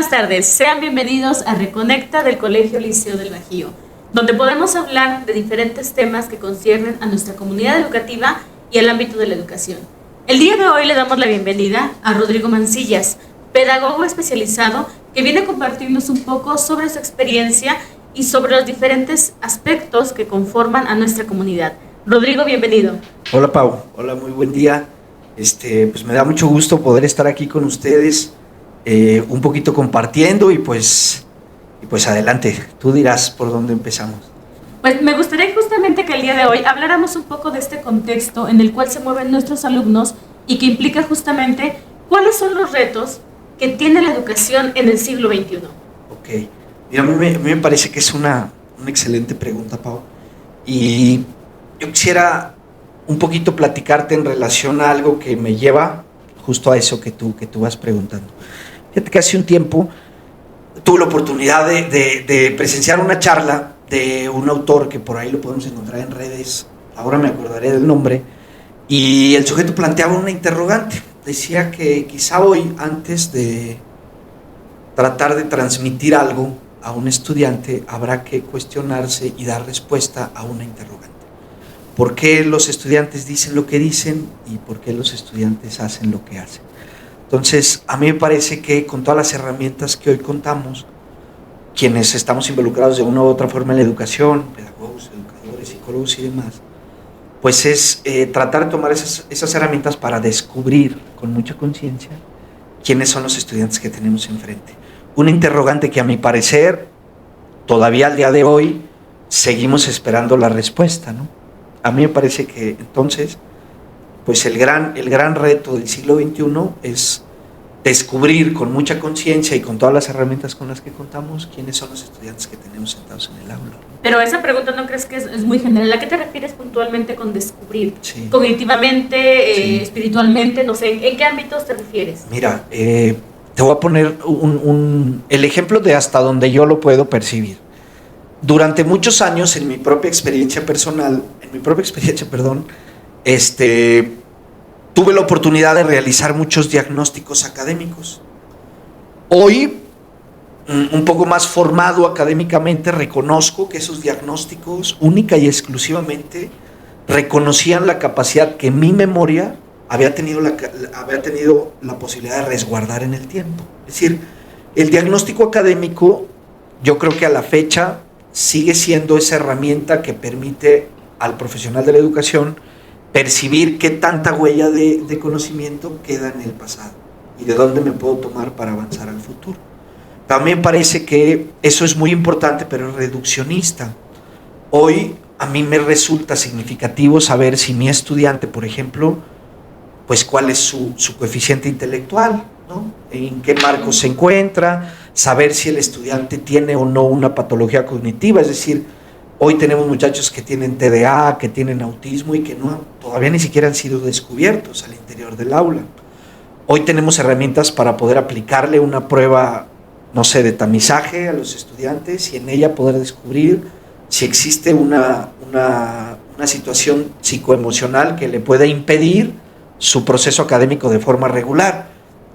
buenas tardes. Sean bienvenidos a Reconecta del Colegio Liceo del Bajío, donde podemos hablar de diferentes temas que conciernen a nuestra comunidad educativa y al ámbito de la educación. El día de hoy le damos la bienvenida a Rodrigo Mancillas, pedagogo especializado que viene a compartirnos un poco sobre su experiencia y sobre los diferentes aspectos que conforman a nuestra comunidad. Rodrigo, bienvenido. Hola Pau, hola, muy buen día. Pues me da mucho gusto poder estar aquí con ustedes, un poquito compartiendo y pues adelante, tú dirás por dónde empezamos. Pues me gustaría justamente que el día de hoy habláramos un poco de este contexto en el cual se mueven nuestros alumnos y que implica justamente cuáles son los retos que tiene la educación en el siglo XXI. Ok, mira, a mí me parece que es una excelente pregunta, Pau, y yo quisiera un poquito platicarte en relación a algo que me lleva justo a eso que tú vas preguntando. Fíjate que hace un tiempo tuve la oportunidad de presenciar una charla de un autor que por ahí lo podemos encontrar en redes, ahora me acordaré del nombre, y el sujeto planteaba una interrogante. Decía que quizá hoy, antes de tratar de transmitir algo a un estudiante, habrá que cuestionarse y dar respuesta a una interrogante. ¿Por qué los estudiantes dicen lo que dicen y por qué los estudiantes hacen lo que hacen? Entonces, a mí me parece que con todas las herramientas que hoy contamos, quienes estamos involucrados de una u otra forma en la educación, pedagogos, educadores, psicólogos y demás, pues es tratar de tomar esas herramientas para descubrir con mucha conciencia quiénes son los estudiantes que tenemos enfrente. Una interrogante que a mi parecer, todavía al día de hoy, seguimos esperando la respuesta, ¿no? A mí me parece que entonces, pues el gran reto del siglo XXI es descubrir con mucha conciencia y con todas las herramientas con las que contamos quiénes son los estudiantes que tenemos sentados en el aula. Pero esa pregunta, ¿no crees que es muy general? ¿A qué te refieres puntualmente con descubrir? Sí. ¿Cognitivamente, Sí. Espiritualmente? No sé, ¿en qué ámbitos te refieres? Mira, te voy a poner el ejemplo de hasta donde yo lo puedo percibir. Durante muchos años, en mi propia experiencia, tuve la oportunidad de realizar muchos diagnósticos académicos. Hoy, un poco más formado académicamente, reconozco que esos diagnósticos única y exclusivamente reconocían la capacidad que mi memoria había tenido la posibilidad de resguardar en el tiempo. Es decir, el diagnóstico académico, yo creo que a la fecha sigue siendo esa herramienta que permite al profesional de la educación percibir qué tanta huella de conocimiento queda en el pasado y de dónde me puedo tomar para avanzar al futuro. También parece que eso es muy importante, pero es reduccionista. Hoy a mí me resulta significativo saber si mi estudiante, por ejemplo, pues cuál es su coeficiente intelectual, ¿no? En qué marco se encuentra, saber si el estudiante tiene o no una patología cognitiva, es decir, hoy tenemos muchachos que tienen TDA, que tienen autismo y que todavía ni siquiera han sido descubiertos al interior del aula. Hoy tenemos herramientas para poder aplicarle una prueba, no sé, de tamizaje a los estudiantes y en ella poder descubrir si existe una situación psicoemocional que le pueda impedir su proceso académico de forma regular.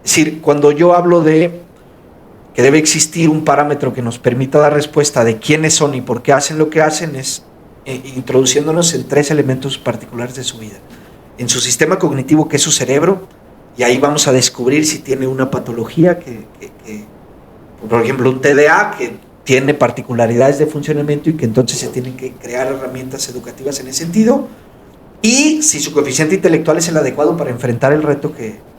Es decir, cuando yo hablo de que debe existir un parámetro que nos permita dar respuesta de quiénes son y por qué hacen lo que hacen, es introduciéndonos en 3 elementos particulares de su vida. En su sistema cognitivo, que es su cerebro, y ahí vamos a descubrir si tiene una patología por ejemplo, un TDA que tiene particularidades de funcionamiento y que entonces se tienen que crear herramientas educativas en ese sentido, y si su coeficiente intelectual es el adecuado para enfrentar el reto que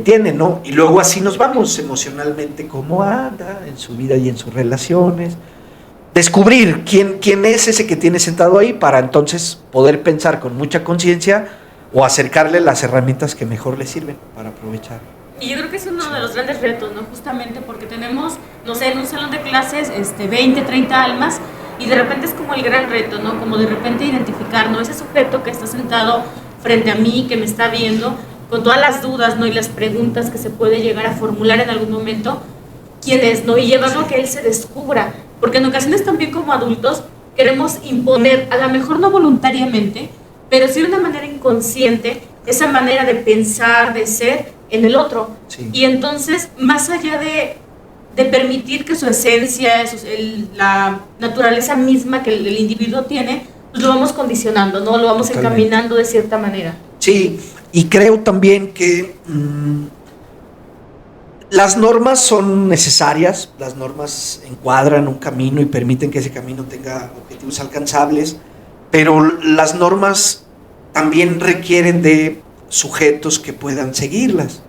tiene, ¿no? Y luego así nos vamos emocionalmente, cómo anda en su vida y en sus relaciones. Descubrir quién es ese que tiene sentado ahí para entonces poder pensar con mucha conciencia o acercarle las herramientas que mejor le sirven para aprovechar. Y yo creo que es uno de los grandes retos, ¿no? Justamente porque tenemos, no sé, en un salón de clases 20, 30 almas y de repente es como el gran reto, ¿no? Como de repente identificar, ¿no? Ese sujeto que está sentado frente a mí, que me está viendo, con todas las dudas, ¿no? Y las preguntas que se puede llegar a formular en algún momento, quién es, ¿no? Y llevarlo a que él se descubra, porque en ocasiones también como adultos queremos imponer, a lo mejor no voluntariamente, pero sí de una manera inconsciente, esa manera de pensar, de ser en el otro. Sí. Y entonces, más allá de de permitir que su esencia, la naturaleza misma que el individuo tiene, pues lo vamos condicionando, ¿no? Lo vamos encaminando de cierta manera. Sí, y creo también que las normas son necesarias, las normas encuadran un camino y permiten que ese camino tenga objetivos alcanzables, pero las normas también requieren de sujetos que puedan seguirlas.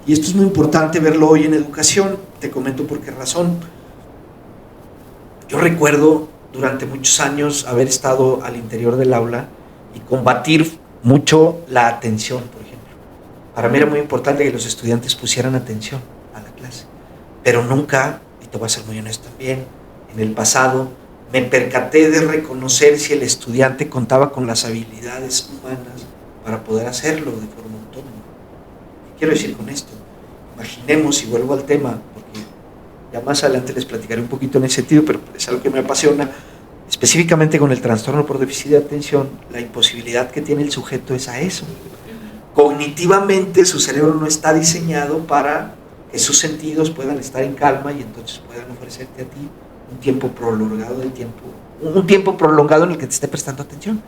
Y esto es muy importante verlo hoy en educación. Te comento por qué razón. Yo recuerdo durante muchos años haber estado al interior del aula y combatir mucho la atención, por ejemplo. Para mí era muy importante que los estudiantes pusieran atención a la clase, pero nunca, y te voy a ser muy honesto también, en el pasado me percaté de reconocer si el estudiante contaba con las habilidades humanas para poder hacerlo de forma autónoma. ¿Qué quiero decir con esto? Imaginemos, y vuelvo al tema, porque ya más adelante les platicaré un poquito en ese sentido, pero es algo que me apasiona, específicamente con el trastorno por déficit de atención, la imposibilidad que tiene el sujeto es a eso. Cognitivamente su cerebro no está diseñado para que sus sentidos puedan estar en calma y entonces puedan ofrecerte a ti un tiempo prolongado en el que te esté prestando atención.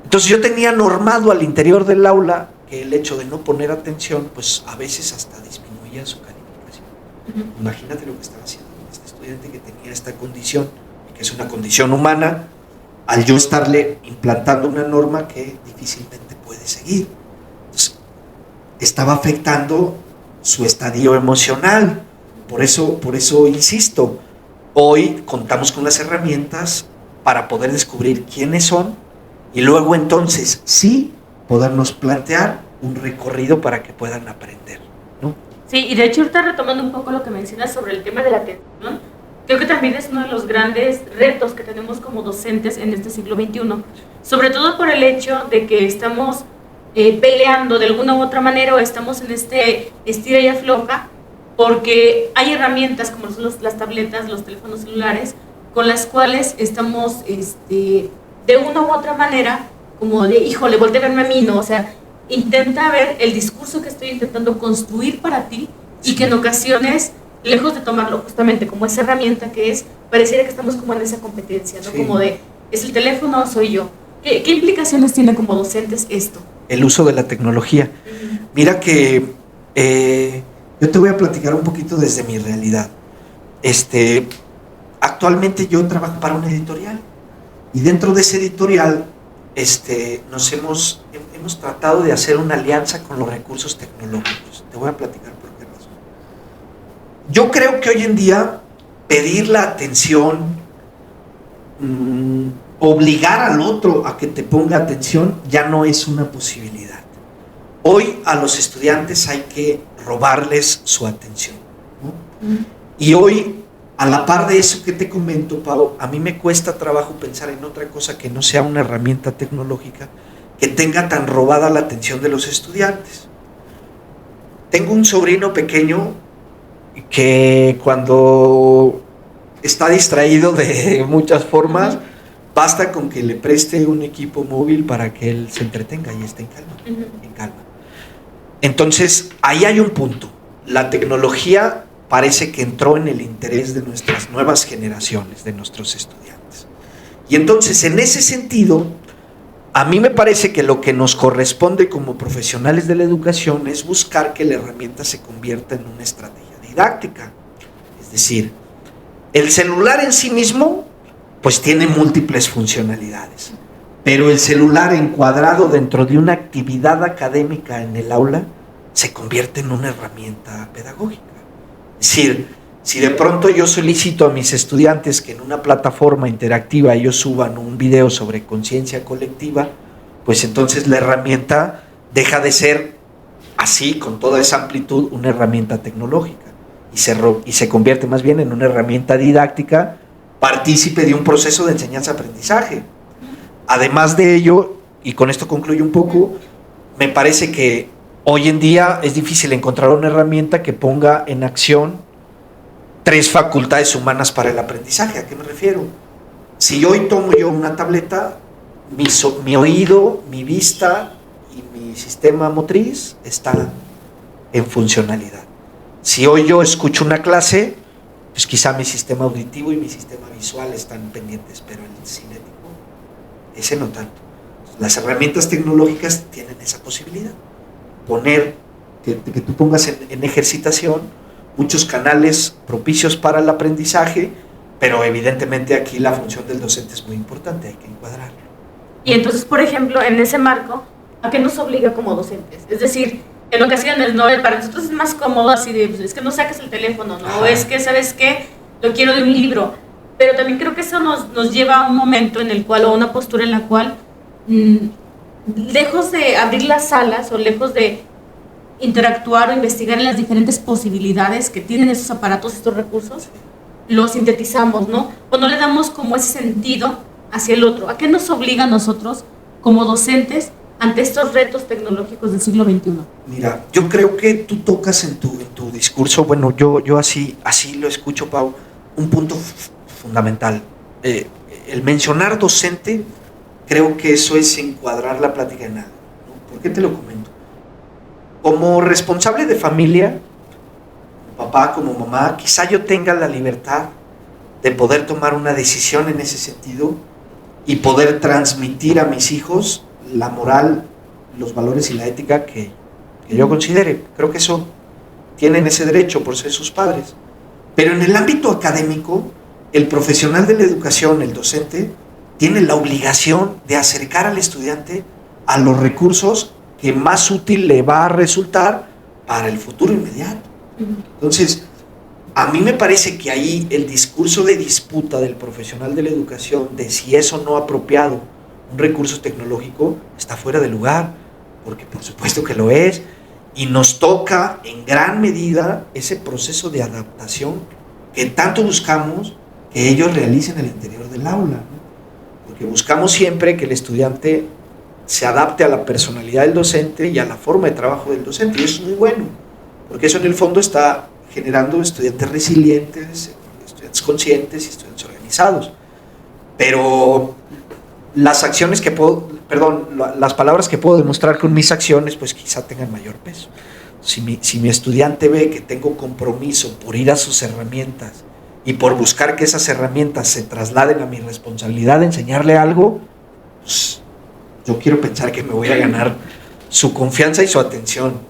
Entonces yo tenía normado al interior del aula que el hecho de no poner atención, pues a veces hasta disminuía su calificación. Imagínate lo que estaba haciendo este estudiante que tenía esta condición, y que es una condición humana, al yo estarle implantando una norma que difícilmente puede seguir. Entonces, estaba afectando su estadio emocional. Por eso insisto, hoy contamos con las herramientas para poder descubrir quiénes son y luego entonces sí podernos plantear un recorrido para que puedan aprender, ¿no? Sí, y de hecho ahorita retomando un poco lo que mencionas sobre el tema de la atención, creo que también es uno de los grandes retos que tenemos como docentes en este siglo XXI, sobre todo por el hecho de que estamos peleando de alguna u otra manera o estamos en este estira y afloja, porque hay herramientas como son las tabletas, los teléfonos celulares, con las cuales estamos de una u otra manera como de, híjole, voltea a verme a mí, ¿no? O sea, intenta ver el discurso que estoy intentando construir para ti y que en ocasiones, lejos de tomarlo justamente como esa herramienta que es, pareciera que estamos como en esa competencia, ¿no? Sí. Como de, ¿es el teléfono o soy yo? ¿Qué implicaciones tiene como docentes esto? El uso de la tecnología. Mira que yo te voy a platicar un poquito desde mi realidad. Actualmente yo trabajo para una editorial y dentro de ese editorial nos hemos tratado de hacer una alianza con los recursos tecnológicos. Te voy a platicar por qué razón. Yo creo que hoy en día pedir la atención, obligar al otro a que te ponga atención ya no es una posibilidad. Hoy a los estudiantes hay que robarles su atención, ¿no? Y hoy, a la par de eso que te comento, Pau, a mí me cuesta trabajo pensar en otra cosa que no sea una herramienta tecnológica que tenga tan robada la atención de los estudiantes. Tengo un sobrino pequeño que cuando está distraído de muchas formas, basta con que le preste un equipo móvil para que él se entretenga y esté en calma. Entonces, ahí hay un punto. La tecnología parece que entró en el interés de nuestras nuevas generaciones, de nuestros estudiantes. Y entonces, en ese sentido, a mí me parece que lo que nos corresponde como profesionales de la educación es buscar que la herramienta se convierta en una estrategia didáctica. Es decir, el celular en sí mismo, pues tiene múltiples funcionalidades, pero el celular encuadrado dentro de una actividad académica en el aula se convierte en una herramienta pedagógica. Es decir, si de pronto yo solicito a mis estudiantes que en una plataforma interactiva ellos suban un video sobre conciencia colectiva, pues entonces la herramienta deja de ser así, con toda esa amplitud, una herramienta tecnológica y se convierte más bien en una herramienta didáctica partícipe de un proceso de enseñanza-aprendizaje. Además de ello, y con esto concluyo un poco, me parece que hoy en día es difícil encontrar una herramienta que ponga en acción 3 facultades humanas para el aprendizaje. ¿A qué me refiero? Si hoy tomo yo una tableta, mi oído, mi vista y mi sistema motriz está en funcionalidad. Si hoy yo escucho una clase, pues quizá mi sistema auditivo y mi sistema visual están pendientes, pero el cinético, ese no tanto. Las herramientas tecnológicas tienen esa posibilidad. Que tú pongas en ejercitación muchos canales propicios para el aprendizaje, pero evidentemente aquí la función del docente es muy importante, hay que encuadrarlo. Y entonces, por ejemplo, en ese marco, ¿a qué nos obliga como docentes? Es decir, en ocasiones, ¿no? Para nosotros es más cómodo así de, pues, es que no saques el teléfono, ¿no? O es que, ¿sabes qué? Lo quiero de un libro. Pero también creo que eso nos lleva a un momento en el cual, o una postura en la cual, lejos de abrir las salas o lejos de interactuar o investigar en las diferentes posibilidades que tienen esos aparatos, estos recursos, los sintetizamos, ¿no? O no le damos como ese sentido hacia el otro. ¿A qué nos obliga a nosotros como docentes ante estos retos tecnológicos del siglo XXI? Mira, yo creo que tú tocas en tu discurso, bueno, yo así lo escucho, Pau, un punto fundamental. El mencionar docente, creo que eso es encuadrar la plática en algo, ¿no? ¿Por qué te lo comento? Como responsable de familia, como papá, como mamá, quizá yo tenga la libertad de poder tomar una decisión en ese sentido y poder transmitir a mis hijos la moral, los valores y la ética que yo considere. Creo que eso tienen ese derecho por ser sus padres. Pero en el ámbito académico, el profesional de la educación, el docente, tiene la obligación de acercar al estudiante a los recursos que más útil le va a resultar para el futuro inmediato. Entonces, a mí me parece que ahí el discurso de disputa del profesional de la educación de si es o no apropiado un recurso tecnológico está fuera de lugar, porque por supuesto que lo es, y nos toca en gran medida ese proceso de adaptación que tanto buscamos que ellos realicen al interior del aula, ¿no? Porque buscamos siempre que el estudiante se adapte a la personalidad del docente y a la forma de trabajo del docente, y eso es muy bueno, porque eso en el fondo está generando estudiantes resilientes, estudiantes conscientes y estudiantes organizados. Pero las acciones que las palabras que puedo demostrar con mis acciones, pues quizá tengan mayor peso. Si mi estudiante ve que tengo compromiso por ir a sus herramientas y por buscar que esas herramientas se trasladen a mi responsabilidad de enseñarle algo, pues yo quiero pensar que me voy a ganar su confianza y su atención.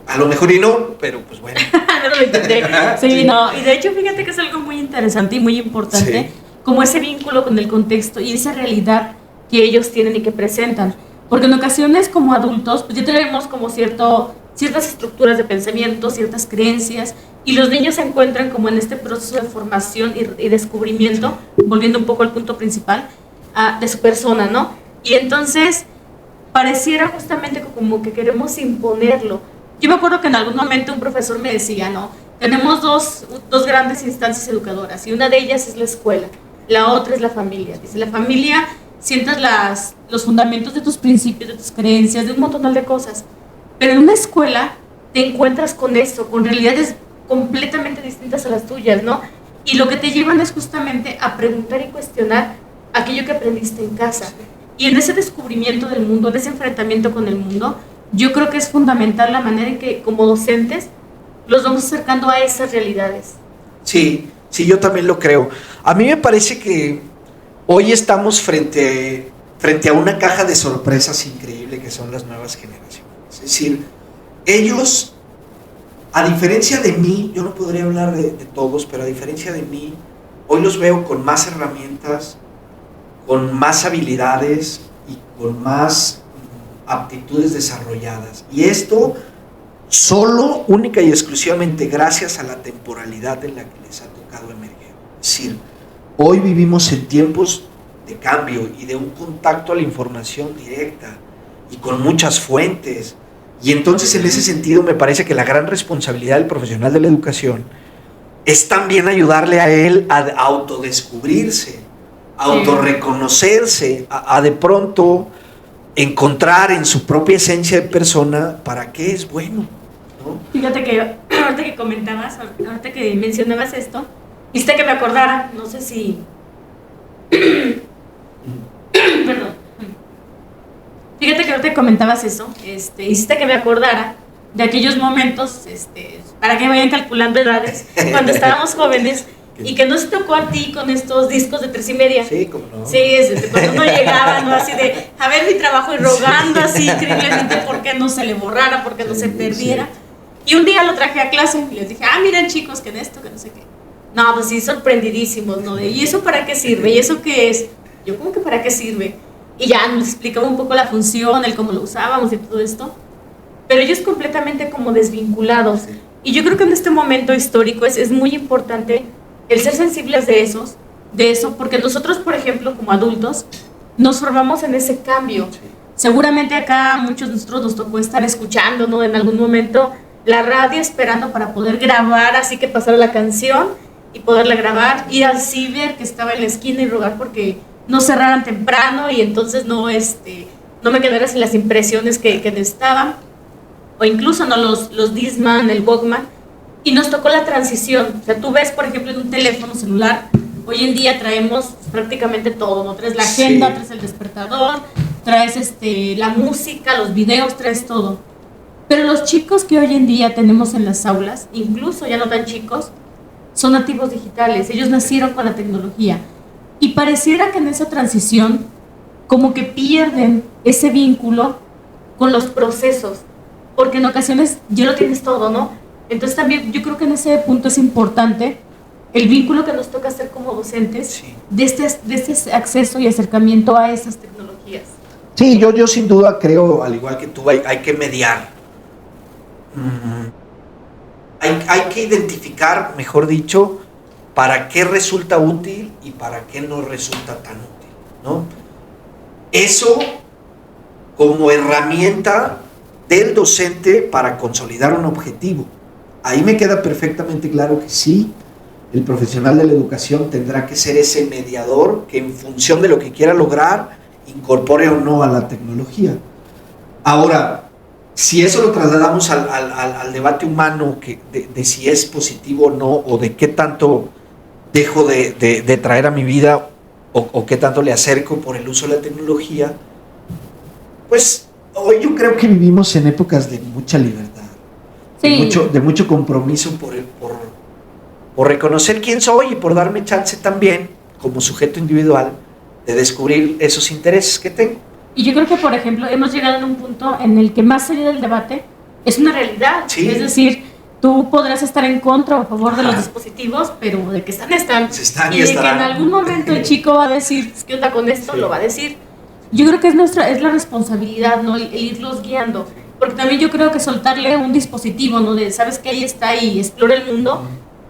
A lo mejor y no, pero pues bueno. No lo intenté. Sí, no. Y de hecho, fíjate que es algo muy interesante y muy importante, sí, como ese vínculo con el contexto y esa realidad que ellos tienen y que presentan. Porque en ocasiones como adultos, pues ya tenemos como ciertas estructuras de pensamiento, ciertas creencias, y los niños se encuentran como en este proceso de formación y descubrimiento, volviendo un poco al punto principal, de su persona, ¿no? Y entonces pareciera justamente como que queremos imponerlo. Yo me acuerdo que en algún momento un profesor me decía, ¿no? Tenemos dos grandes instancias educadoras, y una de ellas es la escuela, la otra es la familia. Dice, la familia sientas los fundamentos de tus principios, de tus creencias, de un montón de cosas. Pero en una escuela te encuentras con eso, con realidades completamente distintas a las tuyas, ¿no? Y lo que te llevan es justamente a preguntar y cuestionar aquello que aprendiste en casa. Y en ese descubrimiento del mundo, en ese enfrentamiento con el mundo, yo creo que es fundamental la manera en que como docentes los vamos acercando a esas realidades. Sí, yo también lo creo. A mí me parece que hoy estamos frente a una caja de sorpresas increíble que son las nuevas generaciones. Es decir, ellos, a diferencia de mí, yo no podría hablar de todos, pero a diferencia de mí, hoy los veo con más herramientas, con más habilidades y con más aptitudes desarrolladas. Y esto solo, única y exclusivamente gracias a la temporalidad en la que les ha tocado emerger. Es decir, hoy vivimos en tiempos de cambio y de un contacto a la información directa y con muchas fuentes. Y entonces en ese sentido me parece que la gran responsabilidad del profesional de la educación es también ayudarle a él a autodescubrirse, a autorreconocerse, a de pronto encontrar en su propia esencia de persona para qué es bueno, ¿no? Fíjate que ahorita que comentabas, ahorita que mencionabas esto, hiciste que me acordara, no sé si... Perdón. Fíjate que ahorita que comentabas eso, hiciste que me acordara de aquellos momentos, para que vayan calculando edades, cuando estábamos jóvenes, Y que no se tocó a ti con estos discos de 3:30. Sí, como no. Sí, cuando uno llegaba, ¿no? Así de, a ver mi trabajo y rogando así increíblemente porque no se le borrara, porque no se perdiera. Y un día lo traje a clase y les dije, miren chicos, que en esto, que no sé qué. No, pues sí, sorprendidísimos, ¿no? ¿Y eso para qué sirve? ¿Y eso qué es? Yo, ¿cómo que para qué sirve? Y ya nos explicaba un poco la función, el cómo lo usábamos y todo esto. Pero ellos completamente como desvinculados. Sí. Y yo creo que en este momento histórico es muy importante el ser sensibles de eso, porque nosotros, por ejemplo, como adultos, nos formamos en ese cambio. Sí. Seguramente acá a muchos de nosotros nos tocó estar escuchando, ¿no? En algún momento la radio esperando para poder grabar, así que pasara la canción y poderla grabar, ir al ciber que estaba en la esquina y rogar porque no cerraran temprano y entonces no me quedara sin las impresiones que necesitaban, o incluso no los Discman, el Walkman, y nos tocó la transición. O sea, tú ves, por ejemplo, en un teléfono celular, hoy en día traemos prácticamente todo, ¿no? Traes la agenda, traes el despertador, traes la música, los videos, traes todo. Pero los chicos que hoy en día tenemos en las aulas, incluso ya no tan chicos, son nativos digitales, ellos nacieron con la tecnología. Y pareciera que en esa transición, como que pierden ese vínculo con los procesos, porque en ocasiones ya lo tienes todo, ¿no? Entonces también yo creo que en ese punto es importante el vínculo que nos toca hacer como docentes, sí, de este acceso y acercamiento a esas tecnologías. Sí, yo sin duda creo, al igual que tú, hay que mediar. Hay que identificar, mejor dicho, para qué resulta útil y para qué no resulta tan útil, ¿no? Eso como herramienta del docente para consolidar un objetivo. Ahí me queda perfectamente claro que sí, el profesional de la educación tendrá que ser ese mediador que en función de lo que quiera lograr incorpore o no a la tecnología. Ahora, si eso lo trasladamos al debate humano de si es positivo o no, o de qué tanto dejo de traer a mi vida o qué tanto le acerco por el uso de la tecnología, pues hoy yo creo que vivimos en épocas de mucha libertad, sí, de mucho compromiso por reconocer quién soy y por darme chance también, como sujeto individual, de descubrir esos intereses que tengo. Y yo creo que, por ejemplo, hemos llegado a un punto en el que más allá del debate es una realidad. Sí. Es decir, tú podrás estar en contra o a favor de los dispositivos, pero de que están. Se están y de que en algún momento el chico va a decir, ¿qué onda con esto? Sí. Lo va a decir. Yo creo que es la responsabilidad, ¿no? El irlos guiando. Porque también yo creo que soltarle un dispositivo, ¿no? De, ¿sabes qué? Ahí está y explora el mundo,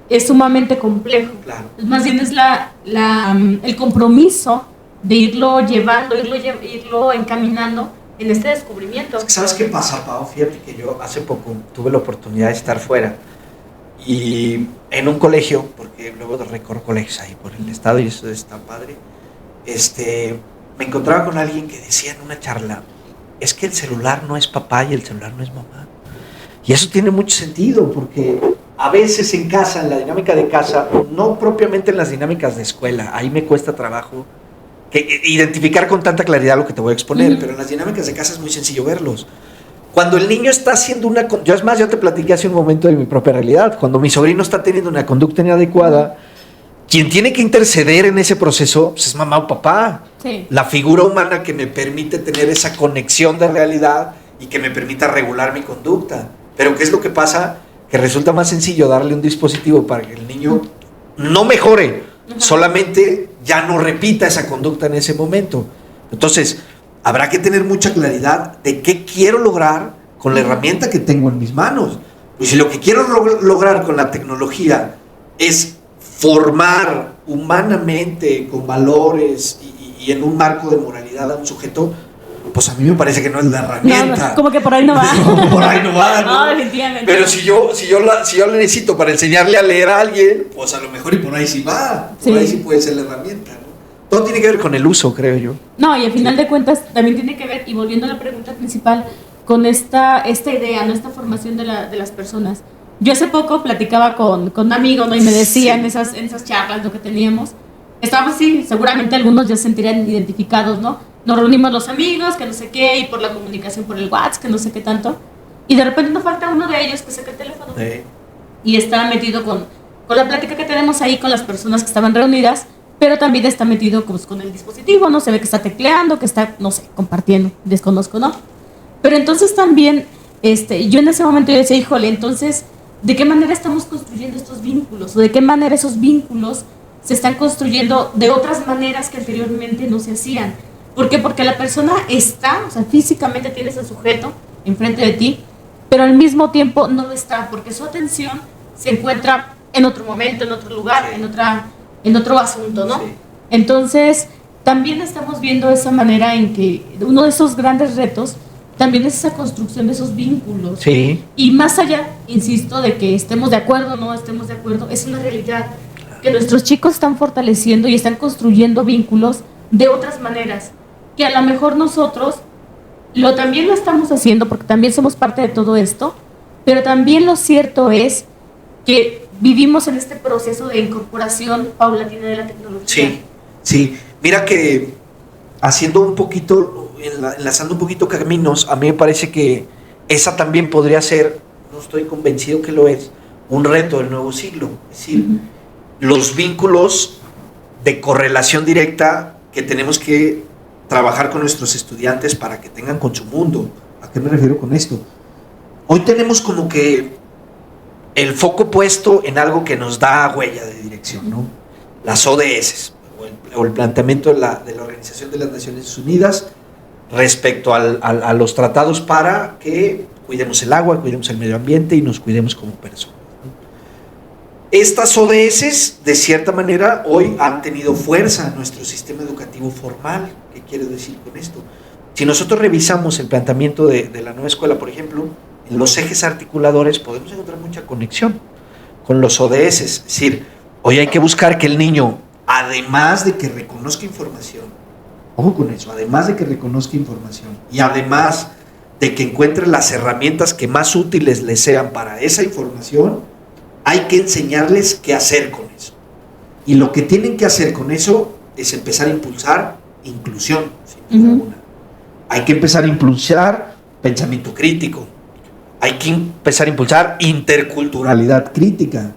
es sumamente complejo. Claro. Más bien es el compromiso de irlo llevando, irlo encaminando en este descubrimiento. ¿Sabes qué pasa, Pau? Fíjate que yo hace poco tuve la oportunidad de estar fuera y en un colegio, porque luego recorro colegios ahí por el estado y eso está padre, me encontraba con alguien que decía en una charla, es que el celular no es papá y el celular no es mamá. Y eso tiene mucho sentido, porque a veces en casa, en la dinámica de casa, no propiamente en las dinámicas de escuela, ahí me cuesta trabajo identificar con tanta claridad lo que te voy a exponer, pero en las dinámicas de casa es muy sencillo verlos. Cuando el niño está haciendo yo te platiqué hace un momento de mi propia realidad, cuando mi sobrino está teniendo una conducta inadecuada, quien tiene que interceder en ese proceso pues es mamá o papá, sí, la figura humana que me permite tener esa conexión de realidad y que me permita regular mi conducta. Pero ¿qué es lo que pasa? Que resulta más sencillo darle un dispositivo para que el niño no mejore, solamente ya no repita esa conducta en ese momento. Entonces, habrá que tener mucha claridad de qué quiero lograr con la herramienta que tengo en mis manos. Pues si lo que quiero lograr con la tecnología es formar humanamente, con valores y en un marco de moralidad a un sujeto, pues a mí me parece que no es la herramienta. No, como que por ahí no va. No, por ahí no va, ¿no? No, definitivamente. Pero si yo la necesito para enseñarle a leer a alguien, pues a lo mejor y por ahí sí va. Por ahí sí puede ser la herramienta, ¿no? Todo tiene que ver con el uso, creo yo. No, y al final de cuentas también tiene que ver, y volviendo a la pregunta principal, con esta idea, ¿no? Esta formación de las personas. Yo hace poco platicaba con un amigo, ¿no? Y me decía en esas charlas lo que teníamos, estábamos así, seguramente algunos ya se sentirían identificados, ¿no? Nos reunimos los amigos, que no sé qué, y por la comunicación por el WhatsApp, que no sé qué tanto, y de repente nos falta uno de ellos que saca el teléfono, y está metido con con la plática que tenemos ahí con las personas que estaban reunidas, pero también está metido pues, con el dispositivo, ¿no? Se ve que está tecleando, que está, no sé, compartiendo, desconozco, ¿no? Pero entonces también, yo en ese momento yo decía, híjole, entonces, ¿de qué manera estamos construyendo estos vínculos? ¿O de qué manera esos vínculos se están construyendo de otras maneras que anteriormente no se hacían? ¿Por qué? Porque la persona está, o sea, físicamente tienes al sujeto enfrente de ti, pero al mismo tiempo no lo está, porque su atención se encuentra en otro momento, en otro lugar, en otro asunto, ¿no? Sí. Entonces, también estamos viendo esa manera en que uno de esos grandes retos también es esa construcción de esos vínculos. Sí. Y más allá, insisto, de que estemos de acuerdo o no estemos de acuerdo, es una realidad que nuestros chicos están fortaleciendo y están construyendo vínculos de otras maneras, que a lo mejor nosotros también lo estamos haciendo porque también somos parte de todo esto, pero también lo cierto es que vivimos en este proceso de incorporación paulatina de la tecnología. Sí, sí. Mira que haciendo un poquito, enlazando un poquito caminos, a mí me parece que esa también podría ser, no estoy convencido que lo es, un reto del nuevo siglo. Es decir, los vínculos de correlación directa que tenemos que trabajar con nuestros estudiantes para que tengan con su mundo. ¿A qué me refiero con esto? Hoy tenemos como que el foco puesto en algo que nos da huella de dirección, ¿no? Las ODS, o el planteamiento de la Organización de las Naciones Unidas respecto a los tratados para que cuidemos el agua, cuidemos el medio ambiente y nos cuidemos como personas. Estas ODS, de cierta manera, hoy han tenido fuerza en nuestro sistema educativo formal. ¿Qué quiero decir con esto? Si nosotros revisamos el planteamiento de la nueva escuela, por ejemplo, en los ejes articuladores podemos encontrar mucha conexión con los ODS. Es decir, hoy hay que buscar que el niño, además de que reconozca información, ojo con eso, además de que reconozca información y además de que encuentre las herramientas que más útiles le sean para esa información, hay que enseñarles qué hacer con eso. Y lo que tienen que hacer con eso es empezar a impulsar inclusión, sin duda alguna. Hay que empezar a impulsar pensamiento crítico. Hay que empezar a impulsar interculturalidad crítica.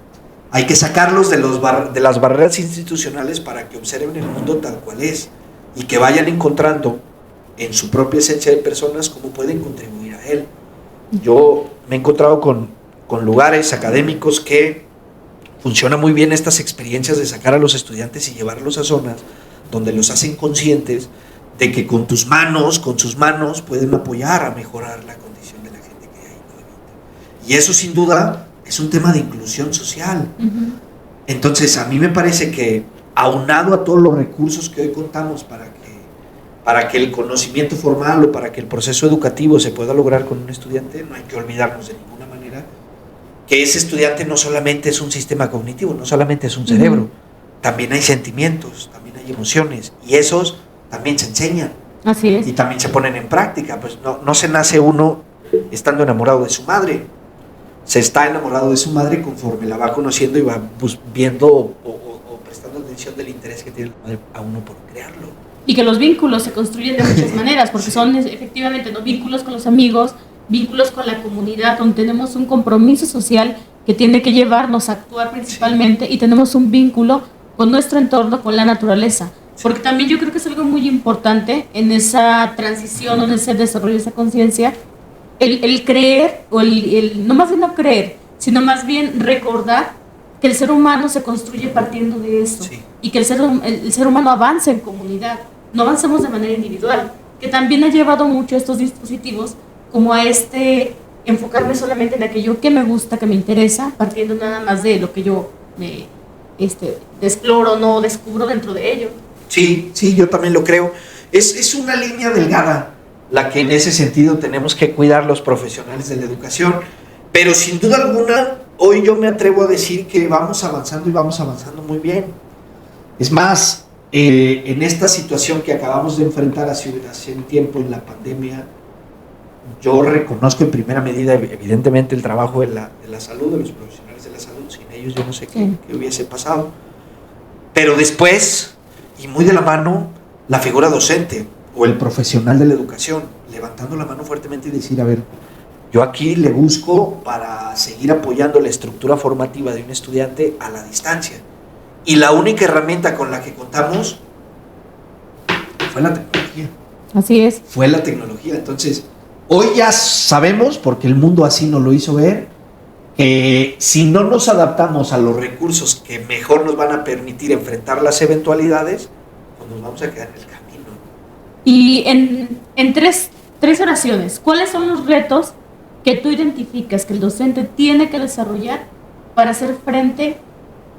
Hay que sacarlos de las barreras institucionales para que observen el mundo tal cual es y que vayan encontrando en su propia esencia de personas cómo pueden contribuir a él. Yo me he encontrado con lugares académicos que funcionan muy bien estas experiencias de sacar a los estudiantes y llevarlos a zonas donde los hacen conscientes de que con sus manos pueden apoyar a mejorar la condición de la gente que ahí habita. Y eso sin duda es un tema de inclusión social. Entonces a mí me parece que aunado a todos los recursos que hoy contamos para que el conocimiento formal o para que el proceso educativo se pueda lograr con un estudiante, no hay que olvidarnos de ninguna manera que ese estudiante no solamente es un sistema cognitivo, no solamente es un cerebro, también hay sentimientos, también hay emociones, y esos también se enseñan. Así es. Y también se ponen en práctica. Pues no se nace uno estando enamorado de su madre, se está enamorado de su madre conforme la va conociendo y va viendo o prestando atención del interés que tiene la madre a uno por crearlo. Y que los vínculos se construyen de muchas maneras, porque son efectivamente ¿no? vínculos con los amigos, vínculos con la comunidad, donde tenemos un compromiso social que tiene que llevarnos a actuar principalmente, y tenemos un vínculo con nuestro entorno, con la naturaleza. Porque también yo creo que es algo muy importante en esa transición, en ese desarrollo de esa conciencia, el creer, o no más bien no creer, sino más bien recordar que el ser humano se construye partiendo de eso, y que el ser humano avanza en comunidad, no avanzamos de manera individual, que también ha llevado mucho estos dispositivos como a enfocarme solamente en aquello que me gusta, que me interesa, partiendo nada más de lo que yo exploro, no descubro dentro de ello. Sí, yo también lo creo. Es una línea delgada la que en ese sentido tenemos que cuidar los profesionales de la educación, pero sin duda alguna, hoy yo me atrevo a decir que vamos avanzando y vamos avanzando muy bien. Es más, en esta situación que acabamos de enfrentar hace un tiempo en la pandemia, yo reconozco en primera medida, evidentemente, el trabajo de la salud, de los profesionales de la salud. Sin ellos yo no sé qué hubiese pasado. Pero después, y muy de la mano, la figura docente o el profesional de la educación, levantando la mano fuertemente y decir, a ver, Yo aquí le busco para seguir apoyando la estructura formativa de un estudiante a la distancia. Y la única herramienta con la que contamos fue la tecnología. Así es. Fue la tecnología. Entonces, hoy ya sabemos, porque el mundo así nos lo hizo ver, que si no nos adaptamos a los recursos que mejor nos van a permitir enfrentar las eventualidades, pues nos vamos a quedar en el camino. Y en tres oraciones, ¿cuáles son los retos que tú identificas que el docente tiene que desarrollar para hacer frente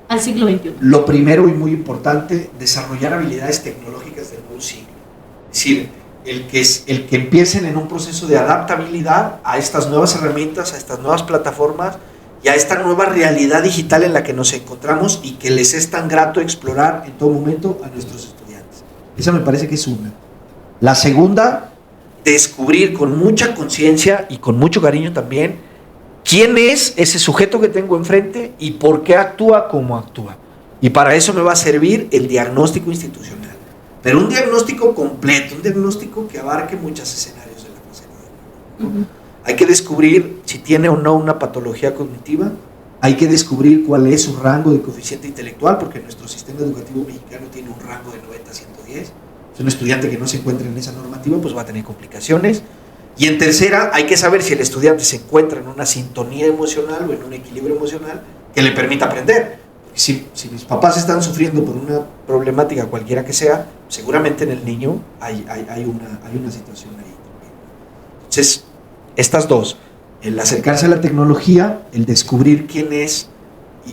al siglo XXI? Lo primero y muy importante, desarrollar habilidades tecnológicas del nuevo siglo. Es decir, el que empiecen en un proceso de adaptabilidad a estas nuevas herramientas, a estas nuevas plataformas y a esta nueva realidad digital en la que nos encontramos y que les es tan grato explorar en todo momento a nuestros estudiantes. Esa me parece que es una. La segunda, descubrir con mucha conciencia y con mucho cariño también quién es ese sujeto que tengo enfrente y por qué actúa como actúa. Y para eso me va a servir el diagnóstico institucional. Pero un diagnóstico completo, un diagnóstico que abarque muchos escenarios de la fase académica. Hay que descubrir si tiene o no una patología cognitiva, hay que descubrir cuál es su rango de coeficiente intelectual, porque nuestro sistema educativo mexicano tiene un rango de 90 a 110. Un estudiante que no se encuentre en esa normativa pues va a tener complicaciones. Y en tercera, hay que saber si el estudiante se encuentra en una sintonía emocional o en un equilibrio emocional que le permita aprender. Si mis papás están sufriendo por una problemática cualquiera que sea, seguramente en el niño hay una situación ahí. Entonces, estas dos, el acercarse a la tecnología, el descubrir quién es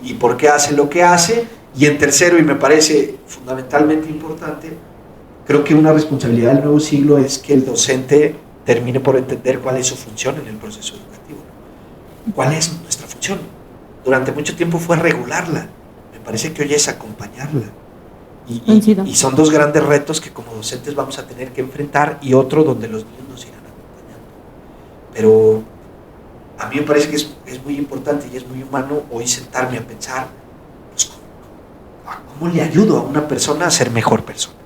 y por qué hace lo que hace, y en tercero, y me parece fundamentalmente importante, creo que una responsabilidad del nuevo siglo es que el docente termine por entender cuál es su función en el proceso educativo. ¿Cuál es nuestra función? Durante mucho tiempo fue regularla. Me parece que hoy es acompañarla. Y son dos grandes retos que como docentes vamos a tener que enfrentar y otro donde los niños nos irán acompañando. Pero a mí me parece que es muy importante y es muy humano hoy sentarme a pensar pues, ¿cómo le ayudo a una persona a ser mejor persona?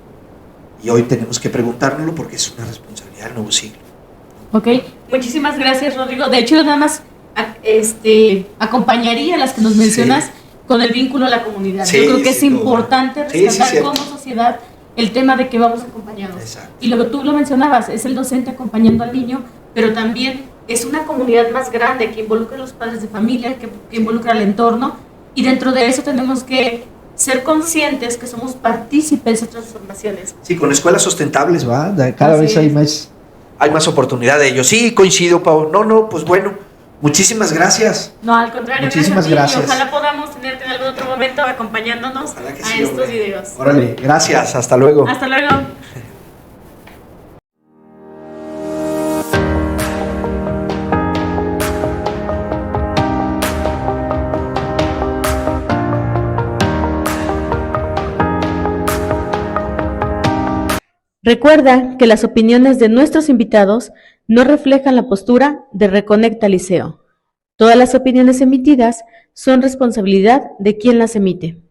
Y hoy tenemos que preguntárnoslo porque es una responsabilidad del nuevo siglo. Ok, muchísimas gracias, Rodrigo. De hecho, nada más acompañaría a las que nos mencionas con el vínculo a la comunidad. Yo creo que es importante rescatar como sociedad el tema de que vamos acompañados. Exacto. Y lo que tú lo mencionabas, es el docente acompañando al niño, pero también es una comunidad más grande que involucra a los padres de familia, que involucra al entorno, y dentro de eso tenemos que ser conscientes que somos partícipes de transformaciones. Sí, con escuelas sustentables, ¿va? Cada vez hay más oportunidad de ello. Sí, coincido, Pau. No, pues bueno, muchísimas gracias. No, al contrario, muchísimas gracias. Y ojalá podamos tenerte en algún otro momento acompañándonos a estos videos. Órale, gracias, hasta luego. Hasta luego. Recuerda que las opiniones de nuestros invitados no reflejan la postura de Reconecta Liceo. Todas las opiniones emitidas son responsabilidad de quien las emite.